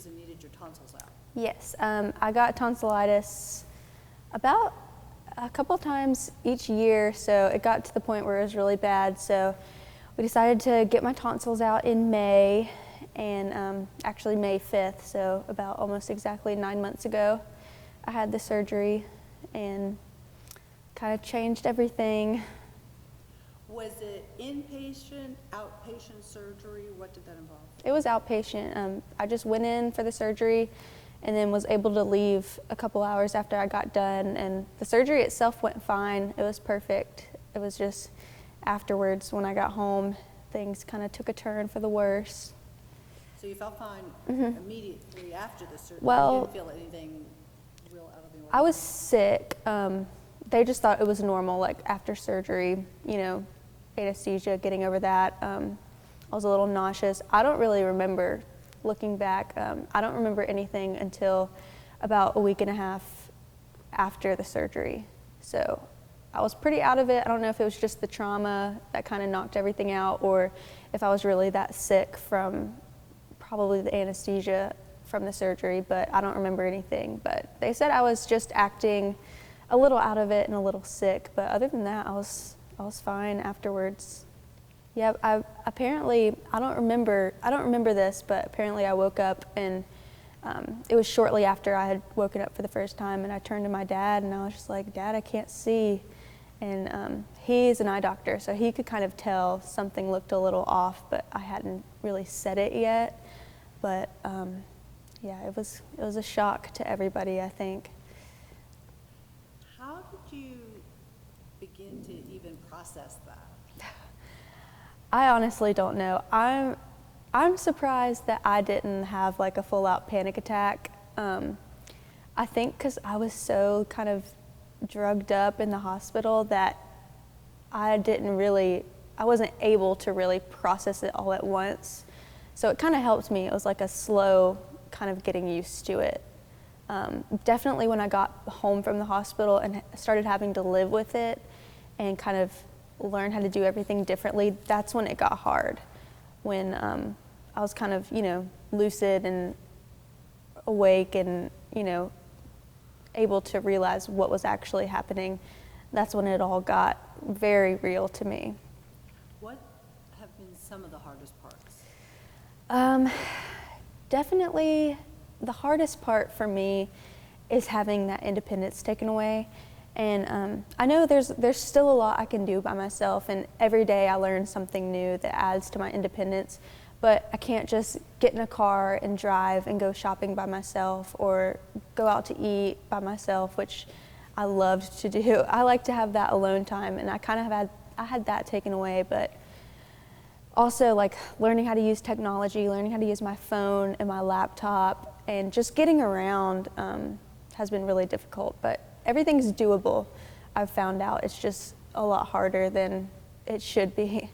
and needed your tonsils out. Yes, I got tonsillitis about a couple times each year, so it got to the point where it was really bad. So we decided to get my tonsils out in May, and actually May 5th, so about almost exactly 9 months ago, I had the surgery and kind of changed everything. Was it inpatient, outpatient surgery? What did that involve? It was outpatient. I just went in for the surgery and then was able to leave a couple hours after I got done, and the surgery itself went fine. It was perfect. It was just afterwards when I got home, things kind of took a turn for the worse. So you felt fine immediately after the surgery? Well, you didn't feel anything real out of the ordinary? I was sick. They just thought it was normal, like after surgery, you know, anesthesia, getting over that. I was a little nauseous. I don't really remember, looking back, I don't remember anything until about a week and a half after the surgery. So I was pretty out of it. I don't know if it was just the trauma that kind of knocked everything out, or if I was really that sick from probably the anesthesia from the surgery, but I don't remember anything. But they said I was just acting a little out of it and a little sick, but other than that, I was fine afterwards. Yeah, I don't remember this, but apparently I woke up and it was shortly after I had woken up for the first time, and I turned to my dad and I was just like, "Dad, I can't see." And he's an eye doctor, so he could kind of tell something looked a little off, but I hadn't really said it yet. But yeah, it was a shock to everybody, I think. How did you begin to even process that? I honestly don't know. I'm surprised that I didn't have like a full-out panic attack. I think because I was so kind of drugged up in the hospital that I wasn't able to really process it all at once. So it kind of helped me. It was like a slow kind of getting used to it. Definitely when I got home from the hospital and started having to live with it and kind of learn how to do everything differently, that's when it got hard. When I was kind of, lucid and awake and, able to realize what was actually happening, that's when it all got very real to me. What have been some of the hardest parts? Definitely the hardest part for me is having that independence taken away. And I know there's still a lot I can do by myself, and every day I learn something new that adds to my independence, but I can't just get in a car and drive and go shopping by myself or go out to eat by myself, which I loved to do. I like to have that alone time, and I had that taken away, but also like learning how to use technology, learning how to use my phone and my laptop, and just getting around has been really difficult, but everything's doable. I've found out it's just a lot harder than it should be.